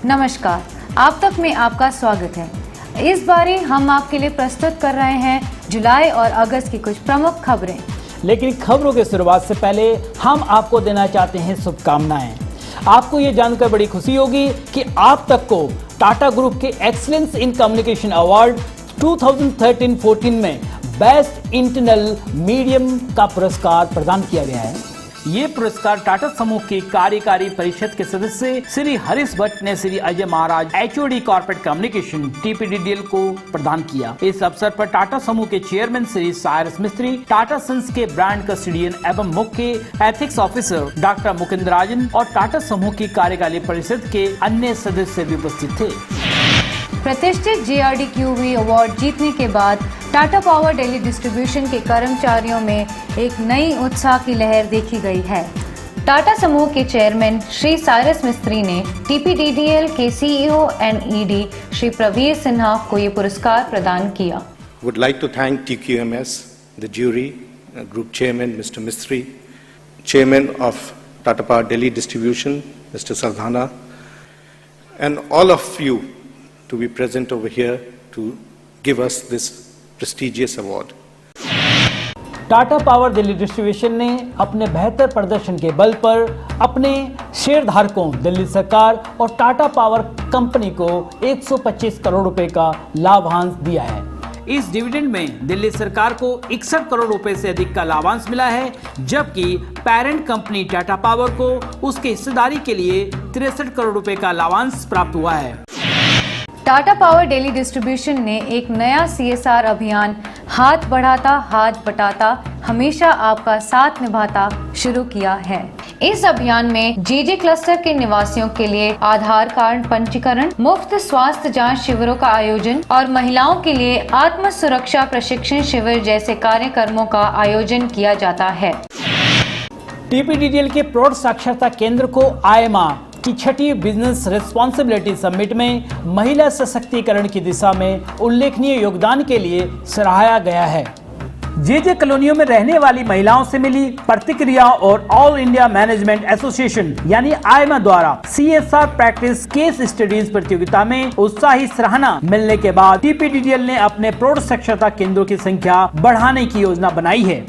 नमस्कार, आप तक में आपका स्वागत है। इस बारी हम आपके लिए प्रस्तुत कर रहे हैं जुलाई और अगस्त की कुछ प्रमुख खबरें। लेकिन खबरों की शुरुआत से पहले हम आपको देना चाहते हैं शुभकामनाएं। आपको ये जानकर बड़ी खुशी होगी कि आप तक को टाटा ग्रुप के एक्सीलेंस इन कम्युनिकेशन अवार्ड 2013-14 में बेस्ट इंटरनल मीडियम का पुरस्कार प्रदान किया गया है। ये पुरस्कार टाटा समूह के कार्यकारी परिषद के सदस्य श्री हरीश भट्ट ने श्री अजय महाराज HOD कॉर्पोरेट कम्युनिकेशन TPDDL को प्रदान किया। इस अवसर पर टाटा समूह के चेयरमैन श्री साइरस मिस्त्री, टाटा सन्स के ब्रांड कस्टोडियन एवं मुख्य एथिक्स ऑफिसर डॉक्टर मुकुंद राजन और टाटा समूह की कार्यकारी परिषद के अन्य सदस्य भी उपस्थित थे। प्रतिष्ठित JRDQV अवार्ड जीतने के बाद टाटा पावर दिल्ली डिस्ट्रीब्यूशन के कर्मचारियों में एक नई उत्साह की लहर देखी गई है। टाटा समूह के चेयरमैन श्री साइरस मिस्त्री ने TPDDL के CEO and ED Shri Praveer Sinha को ये पुरस्कार प्रदान किया। Would like to thank TQMS, the jury, Group Chairman Mr. Mistry, Chairman of Tata Power Delhi Distribution Mr. Sardhana, and all of you to be present over here to give us this prestigious award. Tata power Delhi distribution ने अपने बेहतर प्रदर्शन के बल पर अपने शेयरधारकों दिल्ली सरकार और टाटा पावर कंपनी को 125 करोड़ रुपए का लाभांश दिया है। इस डिविडेंड में दिल्ली सरकार को 61 करोड़ रुपए से अधिक का लाभांश मिला है, जबकि पेरेंट कंपनी टाटा पावर को उसके हिस्सेदारी के लिए 63 करोड़ रुपए का लाभांश प्राप्त हुआ है। टाटा पावर दिल्ली डिस्ट्रीब्यूशन ने एक नया CSR अभियान हाथ बढ़ाता हाथ बटाता हमेशा आपका साथ निभाता शुरू किया है। इस अभियान में JJ क्लस्टर के निवासियों के लिए आधार कार्ड पंजीकरण, मुफ्त स्वास्थ्य जांच शिविरों का आयोजन और महिलाओं के लिए आत्म सुरक्षा प्रशिक्षण शिविर जैसे कार्यक्रमों का आयोजन किया जाता है। TPDDL के प्रौढ़ साक्षरता केंद्र को IMA की 6ठी बिजनेस रिस्पॉन्सिबिलिटी समिट में महिला सशक्तिकरण की दिशा में उल्लेखनीय योगदान के लिए सराहा गया है। JJ कॉलोनियों में रहने वाली महिलाओं से मिली प्रतिक्रिया और ऑल इंडिया मैनेजमेंट एसोसिएशन यानी IMA द्वारा CSR प्रैक्टिस केस स्टडीज प्रतियोगिता में उत्साही सराहना मिलने के बाद TPDDL ने अपने प्रौढ़ साक्षरता केंद्रों की संख्या बढ़ाने की योजना बनाई है।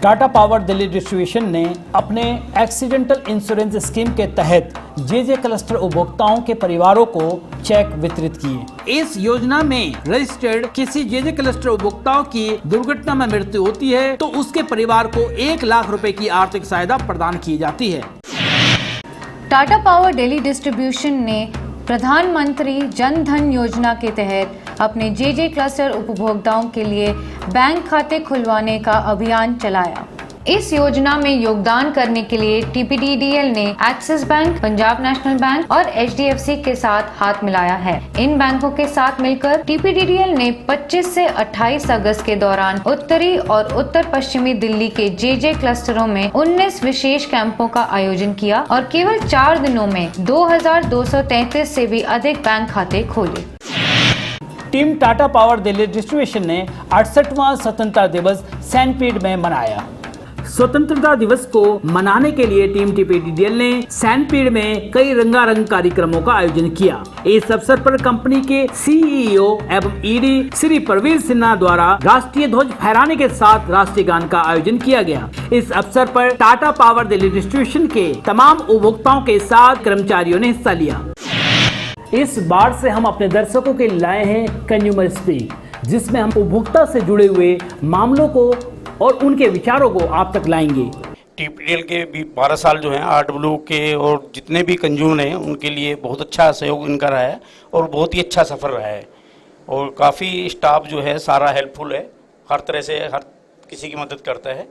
टाटा पावर दिल्ली डिस्ट्रीब्यूशन ने अपने एक्सीडेंटल इंश्योरेंस स्कीम के तहत JJ क्लस्टर उपभोक्ताओं के परिवारों को चेक वितरित किए। इस योजना में रजिस्टर्ड किसी JJ क्लस्टर उपभोक्ताओं की दुर्घटना में मृत्यु होती है तो उसके परिवार को 1 लाख रुपए की आर्थिक सहायता प्रदान की जाती है। टाटा पावर दिल्ली डिस्ट्रीब्यूशन ने प्रधानमंत्री जन धन योजना के तहत अपने JJ क्लस्टर उपभोक्ताओं के लिए बैंक खाते खुलवाने का अभियान चलाया। इस योजना में योगदान करने के लिए TPDDL ने axis bank, Punjab national bank और HDFC के साथ हाथ मिलाया है। इन बैंकों के साथ मिलकर TPDDL ने 25 से 28 अगस्त के दौरान उत्तरी और उत्तर पश्चिमी दिल्ली के JJ क्लस्टरों में 19 विशेष कैंपों का आयोजन किया और केवल 4 दिनों में 2233 से भी अधिक बैंक खाते खोले। Team Tata power Delhi distribution ने 68वां स्वतंत्रता दिवस सैनपीड में मनाया। स्वतंत्रता दिवस को मनाने के लिए टीम TPDDL ने सैनपीड में कई रंगारंग कार्यक्रमों का आयोजन किया। इस अवसर पर कंपनी के CEO एवं ED श्री प्रवीर सिन्हा द्वारा राष्ट्रीय ध्वज फहराने के साथ राष्ट्रीय गान का आयोजन किया गया। इस अवसर पर टाटा पावर दिल्ली डिस्ट्रीब्यूशन के तमाम उपभोक्ताओं के साथ कर्मचारियों ने हिस्सा लिया। इस बार से हम अपने दर्शकों के लिए लाए हैं कंज्यूमर स्पीक, जिसमें हम उपभोक्ता से जुड़े हुए मामलों को और उनके विचारों को आप तक लाएंगे। TPDDL के भी 12 साल जो हैं RW के और जितने भी कंज्यूमर हैं उनके लिए बहुत अच्छा सहयोग इनका रहा है और बहुत ही अच्छा सफ़र रहा है और काफ़ी स्टाफ जो है सारा हेल्पफुल है, हर तरह से हर किसी की मदद करता है।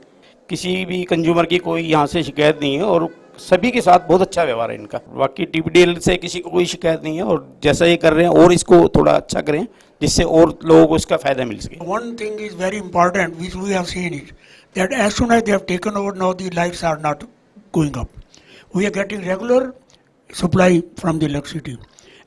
किसी भी कंज्यूमर की कोई यहाँ से शिकायत नहीं है और सभी के साथ बहुत अच्छा व्यवहार है इनका। बाकी TPDDL से किसी को कोई शिकायत नहीं है और जैसा ये कर रहे हैं और इसको थोड़ा अच्छा करें जिससे और लोगों को इसका फायदा मिल सके। One thing is very important which we have seen it that as soon as they have taken over now the lights are not going up. We are getting regular supply from the electricity.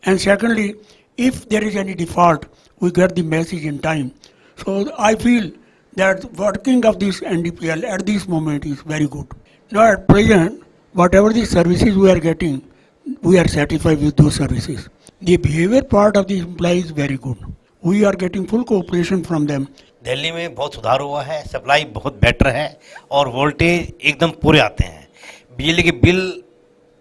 And secondly, if there is any default, we get the message in time. So I feel that working of this NDPL at this moment is very good. Now at present, whatever the services we are getting, we are satisfied with those services. The behavior part of the employee is very good. We are getting full cooperation from them. Delhi में बहुत सुधार हुआ है, supply बहुत better है और voltage एकदम पूरे आते हैं। बिजली के बिल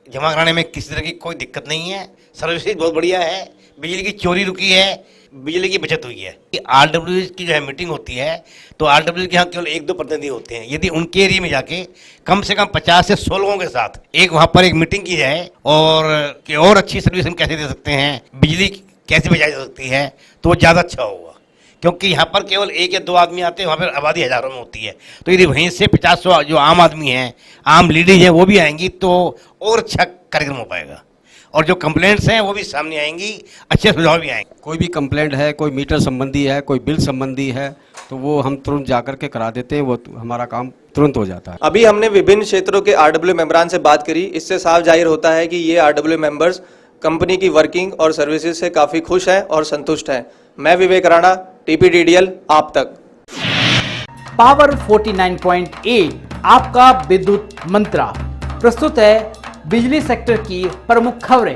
जमा कराने में किसी तरह की कोई दिक्कत नहीं है। सर्विसेज बहुत बढ़िया है, बिजली की चोरी रुकी है, बिजली की बचत हुई है। आरडब्ल्यूएस की जो है मीटिंग होती है तो आरडब्ल्यूएस के यहाँ केवल 1-2 प्रतिनिधि होते हैं। यदि उनके एरिया में जाके कम से कम 50 से 100 लोगों के साथ एक वहाँ पर एक मीटिंग की जाए और अच्छी सर्विस हम कैसे दे सकते हैं, बिजली कैसे बचाई जा सकती है, तो वो ज़्यादा अच्छा होगा। क्योंकि यहाँ पर केवल 1 या 2 आदमी आते हैं, वहाँ पर आबादी हज़ारों में होती है। तो यदि वहीं से 50-100 जो आम आदमी हैं, आम लेडीज हैं, वो भी आएंगी तो और अच्छा कार्यक्रम हो पाएगा और जो कंप्लेंट्स हैं वो भी सामने आएंगी, अच्छे सुझाव भी आएंगे। कोई भी कंप्लेंट है, कोई मीटर संबंधी है, कोई बिल संबंधी है, तो वो हम तुरंत जाकर के करा देते हैं, वो हमारा काम तुरंत हो जाता है। अभी हमने विभिन्न क्षेत्रों के आरडब्ल्यू मेंबरान से बात करी। इससे साफ जाहिर होता है कि ये आरडब्ल्यू मेंबर्स कंपनी की वर्किंग और सर्विसेज से काफ़ी खुश हैं और संतुष्ट हैं। मैं विवेक राणा, TPDDL आप तक। पावर 49.8 आपका विद्युत मंत्रा प्रस्तुत है बिजली सेक्टर की प्रमुख खबरें।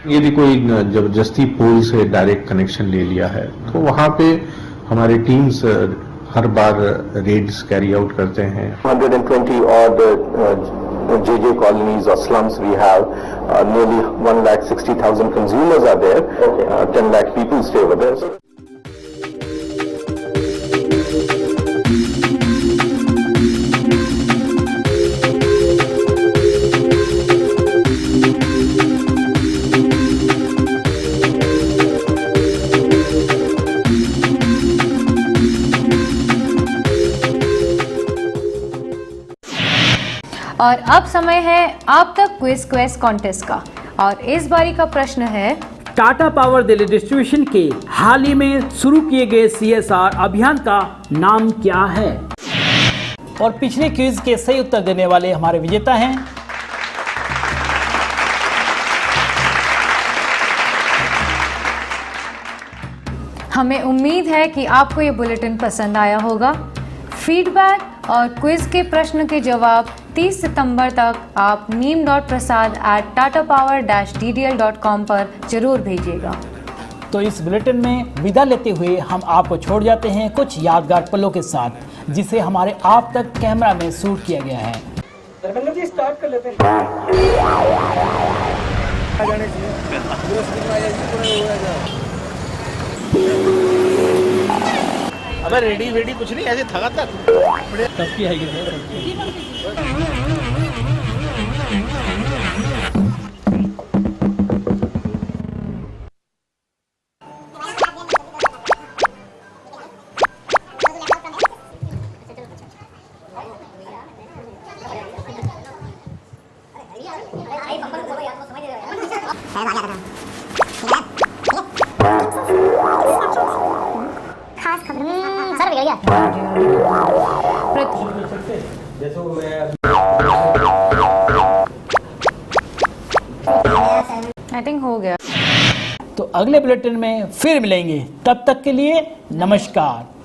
यदि कोई जबरदस्ती पोल से डायरेक्ट कनेक्शन ले लिया है तो वहाँ पे हमारी टीम्स हर बार रेड्स कैरी आउट करते हैं। 120 odd JJ colonies or slums we have. Nearly 1,60,000 consumers are there. 10 lakh people stay over there. So और अब समय है आप तक क्विज कॉन्टेस्ट का और इस बारी का प्रश्न है टाटा पावर दिल्ली डिस्ट्रीब्यूशन के हाल ही में शुरू किए गए CSR अभियान का नाम क्या है। और पिछले क्विज के सही उत्तर देने वाले हमारे विजेता हैं हमें उम्मीद है कि आपको ये बुलेटिन पसंद आया होगा। फीडबैक और क्विज के प्रश्न के जवाब 30 सितंबर तक आप neem.prasad@tatapower-ddl.com पर जरूर भेजिएगा। तो इस बुलेटिन में विदा लेते हुए हम आपको छोड़ जाते हैं कुछ यादगार पलों के साथ, जिसे हमारे आप तक कैमरा में शूट किया गया है। जी स्टार्ट कर लेते हैं। अबे रेडी कुछ नहीं, ऐसे थका था सबकी आएगी आई थिंक हो गया। तो अगले बुलेटिन में फिर मिलेंगे, तब तक के लिए नमस्कार।